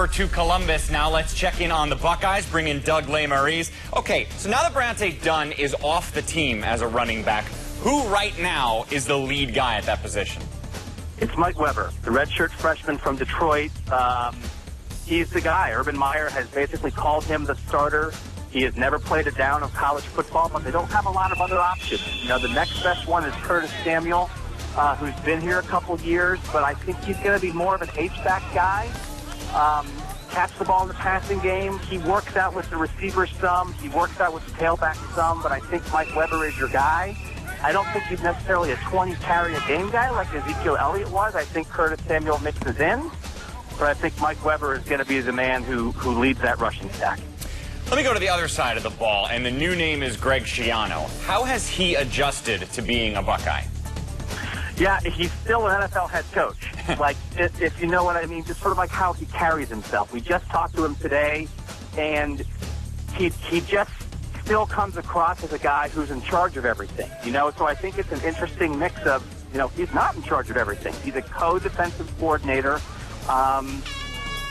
over to Columbus. Now let's check in on the Buckeyes, bring in Doug Lesmerises. Okay, so now that Brante Dunn is off the team as a running back, who right now is the lead guy at that position? It's Mike Weber, the redshirt freshman from Detroit. He's the guy. Urban Meyer has basically called him the starter. He has never played a down of college football, but they don't have a lot of other options. You know, the next best one is Curtis Samuel, who's been here a couple of years, but I think he's going to be more of an H-back guy. Catch the ball in the passing game. He works out with the receivers some. He works out with the tailback some, but I think Mike Weber is your guy. I don't think he's necessarily a 20-carry-a-game guy like Ezekiel Elliot was. I think Curtis Samuel mixes in, but I think Mike Weber is going to be the man who leads that rushing attack. Let me go to the other side of the ball, and the new name is Greg Schiano. How has he adjusted to being a Buckeye? Yeah, he's still an NFL head coach. Like, if you know what I mean, just sort of like how he carries himself. We just talked to him today, and he just still comes across as a guy who's in charge of everything. You know, so I think it's an interesting mix of, you know, he's not in charge of everything. He's a co-defensive coordinator.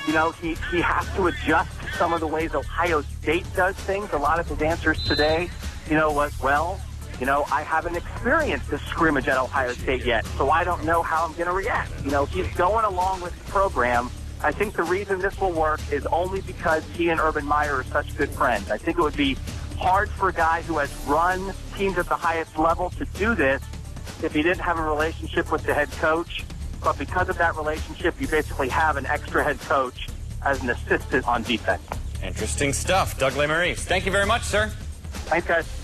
You know, he has to adjust to some of the ways Ohio State does things. A lot of his answers today, you know, was, well, you know, I haven't experienced this scrimmage at Ohio State yet, so I don't know how I'm going to react. You know, he's going along with the program. I think the reason this will work is only because he and Urban Meyer are such good friends. I think it would be hard for a guy who has run teams at the highest level to do this if he didn't have a relationship with the head coach. But because of that relationship, you basically have an extra head coach as an assistant on defense. Interesting stuff. Doug Lesmerises, thank you very much, sir. Thanks, guys.